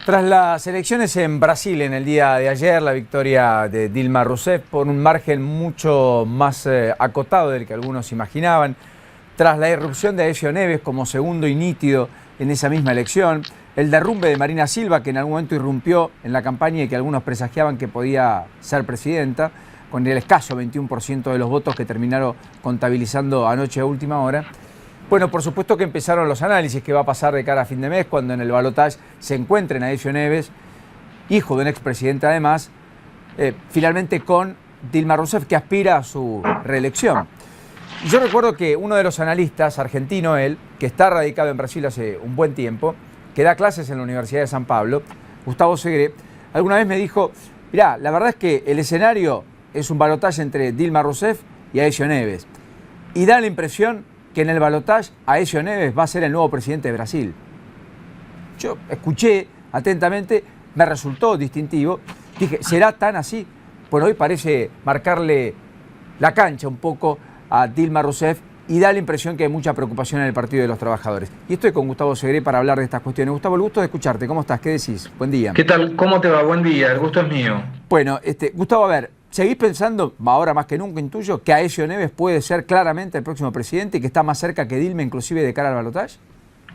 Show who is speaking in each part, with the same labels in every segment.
Speaker 1: Tras las elecciones en Brasil en el día de ayer, la victoria de Dilma Rousseff por un margen mucho más acotado del que algunos imaginaban, tras la irrupción de Aécio Neves como segundo y nítido en esa misma elección, el derrumbe de Marina Silva, que en algún momento irrumpió en la campaña y que algunos presagiaban que podía ser presidenta, con el escaso 21% de los votos que terminaron contabilizando anoche a última hora. Bueno, por supuesto que empezaron los análisis, qué va a pasar de cara a fin de mes cuando en el balotaje se encuentren Aécio Neves, hijo de un expresidente además, finalmente con Dilma Rousseff, que aspira a su reelección. Y yo recuerdo que uno de los analistas, argentino él, que está radicado en Brasil hace un buen tiempo, que da clases en la Universidad de San Pablo, Gustavo Segre, alguna vez me dijo, mirá, la verdad es que el escenario es un balotaje entre Dilma Rousseff y Aécio Neves. Y da la impresión que en el balotaje Aécio Neves va a ser el nuevo presidente de Brasil. Yo escuché atentamente, me resultó distintivo, dije, ¿será tan así? Bueno, hoy parece marcarle la cancha un poco a Dilma Rousseff y da la impresión que hay mucha preocupación en el Partido de los Trabajadores. Y estoy con Gustavo Segre para hablar de estas cuestiones. Gustavo, el gusto de escucharte. ¿Cómo estás? ¿Qué decís? Buen día.
Speaker 2: ¿Qué tal? ¿Cómo te va? Buen día. El gusto es mío.
Speaker 1: Bueno, Gustavo, a ver, ¿seguís pensando, ahora más que nunca intuyo, que Aécio Neves puede ser claramente el próximo presidente y que está más cerca que Dilma inclusive de cara al balotaje?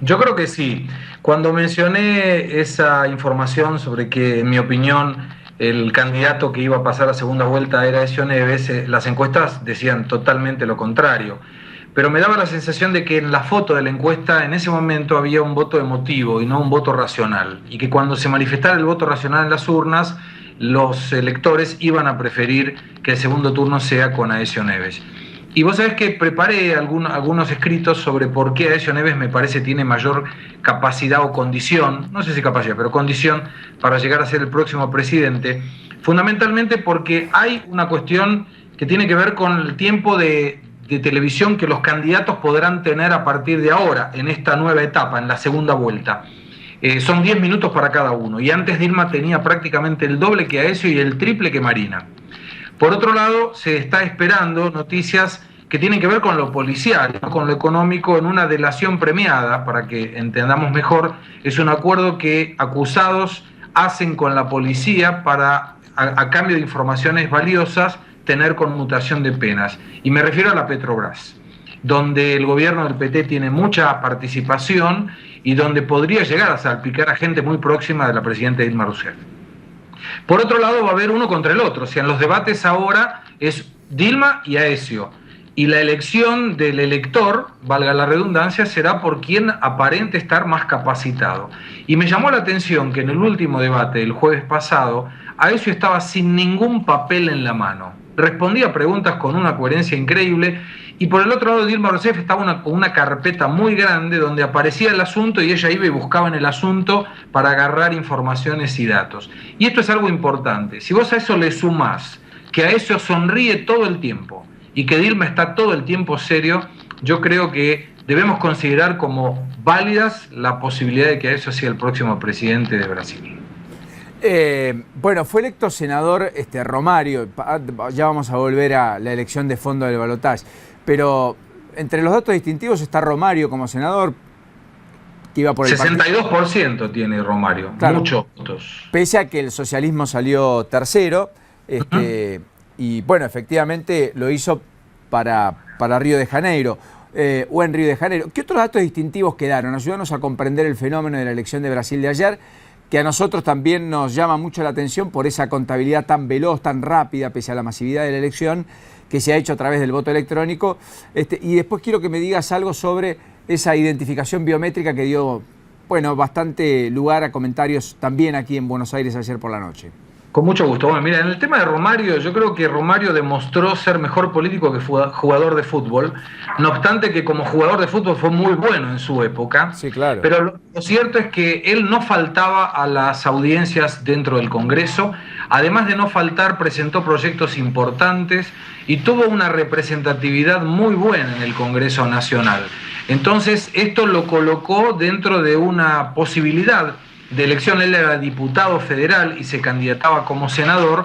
Speaker 2: Yo creo que sí. Cuando mencioné esa información sobre que, en mi opinión, el candidato que iba a pasar a segunda vuelta era Aécio Neves, las encuestas decían totalmente lo contrario. Pero me daba la sensación de que en la foto de la encuesta en ese momento había un voto emotivo y no un voto racional. Y que cuando se manifestara el voto racional en las urnas, los electores iban a preferir que el segundo turno sea con Aécio Neves. Y vos sabés que preparé algunos escritos sobre por qué Aécio Neves me parece tiene mayor capacidad o condición, no sé si capacidad, pero condición para llegar a ser el próximo presidente, fundamentalmente porque hay una cuestión que tiene que ver con el tiempo de televisión que los candidatos podrán tener a partir de ahora, en esta nueva etapa, en la segunda vuelta. Son 10 minutos para cada uno, y antes Dilma tenía prácticamente el doble que Aécio y el triple que Marina. Por otro lado, se está esperando noticias que tienen que ver con lo policial, con lo económico, en una delación premiada, para que entendamos mejor, es un acuerdo que acusados hacen con la policía para, a cambio de informaciones valiosas, tener conmutación de penas. Y me refiero a la Petrobras, donde el gobierno del PT tiene mucha participación y donde podría llegar a salpicar a gente muy próxima de la presidenta Dilma Rousseff. Por otro lado, va a haber uno contra el otro. O sea, en los debates ahora es Dilma y Aécio. Y la elección del elector, valga la redundancia, será por quien aparente estar más capacitado. Y me llamó la atención que en el último debate, el jueves pasado, Aécio estaba sin ningún papel en la mano. Respondía a preguntas con una coherencia increíble. Y por el otro lado, Dilma Rousseff estaba con una carpeta muy grande donde aparecía el asunto y ella iba y buscaba en el asunto para agarrar informaciones y datos. Y esto es algo importante. Si vos a eso le sumás que Aécio sonríe todo el tiempo y que Dilma está todo el tiempo serio, yo creo que debemos considerar como válidas la posibilidad de que Aécio sea el próximo presidente de Brasil.
Speaker 1: Bueno, fue electo senador Romario, ya vamos a volver a la elección de fondo del balotaje, pero entre los datos distintivos está Romario como senador, que iba por el
Speaker 2: 62% tiene Romario, claro, muchos votos.
Speaker 1: Pese a que el socialismo salió tercero, y bueno, efectivamente lo hizo para Río de Janeiro, o en Río de Janeiro. ¿Qué otros datos distintivos quedaron? Ayúdanos a comprender el fenómeno de la elección de Brasil de ayer, que a nosotros también nos llama mucho la atención por esa contabilidad tan veloz, tan rápida, pese a la masividad de la elección, que se ha hecho a través del voto electrónico. Y después quiero que me digas algo sobre esa identificación biométrica que dio, bueno, bastante lugar a comentarios también aquí en Buenos Aires ayer por la noche.
Speaker 2: Con mucho gusto. Bueno, mira, en el tema de Romario, yo creo que Romario demostró ser mejor político que jugador de fútbol, no obstante que como jugador de fútbol fue muy bueno en su época.
Speaker 1: Sí, claro.
Speaker 2: Pero lo cierto es que él no faltaba a las audiencias dentro del Congreso, además de no faltar, presentó proyectos importantes y tuvo una representatividad muy buena en el Congreso Nacional. Entonces, esto lo colocó dentro de una posibilidad de elección. Él era diputado federal y se candidataba como senador,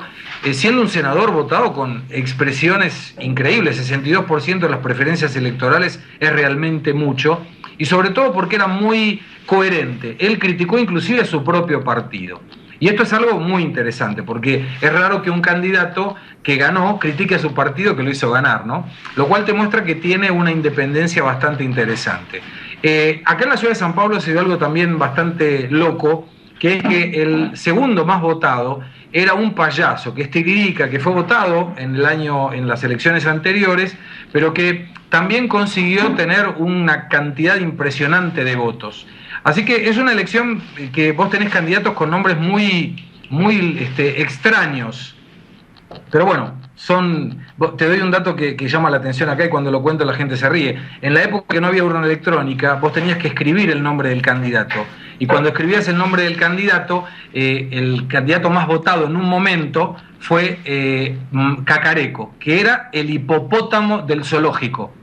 Speaker 2: siendo un senador votado con expresiones increíbles. 62% de las preferencias electorales es realmente mucho, y sobre todo porque era muy coherente. Él criticó inclusive a su propio partido. Y esto es algo muy interesante, porque es raro que un candidato que ganó critique a su partido que lo hizo ganar, ¿no? Lo cual te muestra que tiene una independencia bastante interesante. Acá en la ciudad de San Pablo se dio algo también bastante loco, que es que el segundo más votado era un payaso, que es Tiririca, que fue votado en las elecciones anteriores, pero que también consiguió tener una cantidad impresionante de votos. Así que es una elección que vos tenés candidatos con nombres muy extraños. Pero bueno, te doy un dato que llama la atención acá y cuando lo cuento la gente se ríe. En la época que no había urna electrónica, vos tenías que escribir el nombre del candidato. Y cuando escribías el nombre del candidato, el candidato más votado en un momento fue Cacareco, que era el hipopótamo del zoológico.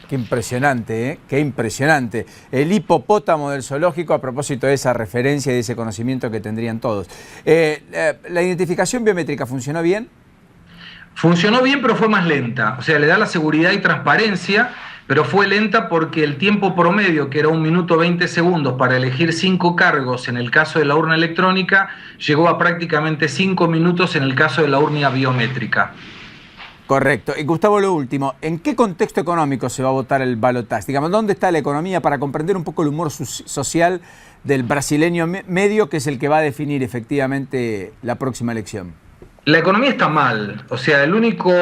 Speaker 1: Qué impresionante, ¿eh? Qué impresionante. El hipopótamo del zoológico, a propósito de esa referencia y de ese conocimiento que tendrían todos. ¿La identificación biométrica funcionó bien?
Speaker 2: Funcionó bien, pero fue más lenta. O sea, le da la seguridad y transparencia, pero fue lenta porque el tiempo promedio, que era 1 minuto 20 segundos para elegir 5 cargos en el caso de la urna electrónica, llegó a prácticamente 5 minutos en el caso de la urna biométrica.
Speaker 1: Correcto. Y Gustavo, lo último, ¿en qué contexto económico se va a votar el balotaje? Digamos, ¿dónde está la economía para comprender un poco el humor social del brasileño medio, que es el que va a definir efectivamente la próxima elección?
Speaker 2: La economía está mal, o sea, el único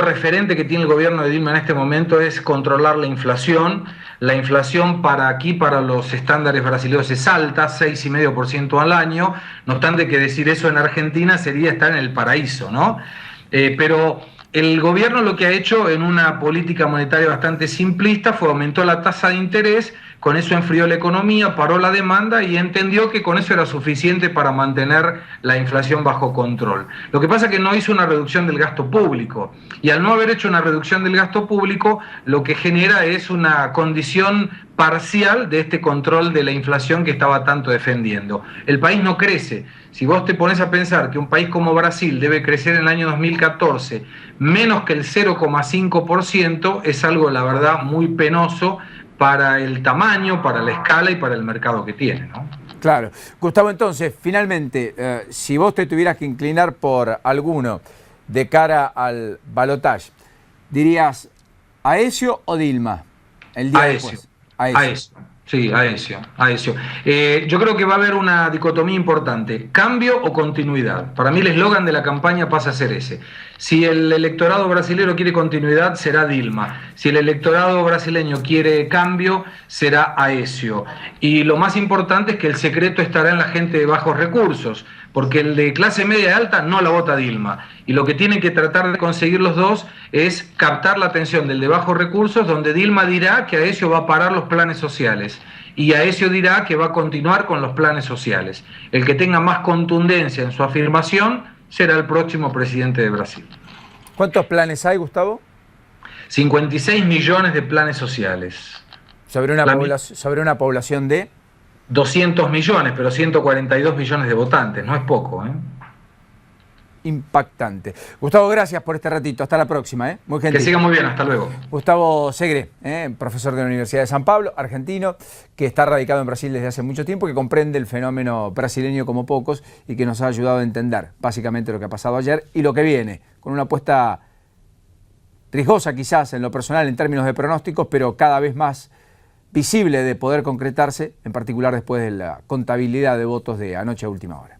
Speaker 2: referente que tiene el gobierno de Dilma en este momento es controlar la inflación. La inflación para los estándares brasileños es alta, 6,5% al año, no obstante que decir eso en Argentina sería estar en el paraíso, ¿no? Pero el gobierno lo que ha hecho en una política monetaria bastante simplista fue aumentó la tasa de interés, con eso enfrió la economía, paró la demanda y entendió que con eso era suficiente para mantener la inflación bajo control. Lo que pasa es que no hizo una reducción del gasto público, y al no haber hecho una reducción del gasto público, lo que genera es una condición parcial de este control de la inflación que estaba tanto defendiendo. El país no crece. Si vos te pones a pensar que un país como Brasil debe crecer en el año 2014 menos que el 0,5%, es algo, la verdad, muy penoso para el tamaño, para la escala y para el mercado que tiene, ¿no?
Speaker 1: Claro. Gustavo, entonces, finalmente, si vos te tuvieras que inclinar por alguno de cara al balotaje, ¿dirías Aécio o Dilma el día después?
Speaker 2: Aécio. Sí, Aécio. Yo creo que va a haber una dicotomía importante, cambio o continuidad. Para mí el eslogan de la campaña pasa a ser ese. Si el electorado brasileño quiere continuidad, será Dilma. Si el electorado brasileño quiere cambio, será Aécio. Y lo más importante es que el secreto estará en la gente de bajos recursos, porque el de clase media y alta no la vota Dilma. Y lo que tienen que tratar de conseguir los dos es captar la atención del de bajos recursos, donde Dilma dirá que Aécio va a parar los planes sociales y Aécio dirá que va a continuar con los planes sociales. El que tenga más contundencia en su afirmación será el próximo presidente de Brasil.
Speaker 1: ¿Cuántos planes hay, Gustavo?
Speaker 2: 56 millones de planes sociales.
Speaker 1: Sobre una población de
Speaker 2: 200 millones, pero 142 millones de votantes, no es poco, ¿eh?
Speaker 1: Impactante. Gustavo, gracias por este ratito. Hasta la próxima, ¿eh? Muy gentil.
Speaker 2: Que siga muy bien, hasta luego.
Speaker 1: Gustavo Segre, profesor de la Universidad de San Pablo, argentino, que está radicado en Brasil desde hace mucho tiempo, que comprende el fenómeno brasileño como pocos y que nos ha ayudado a entender básicamente lo que ha pasado ayer y lo que viene, con una apuesta riesgosa quizás en lo personal en términos de pronósticos, pero cada vez más visible de poder concretarse, en particular después de la contabilidad de votos de anoche a última hora.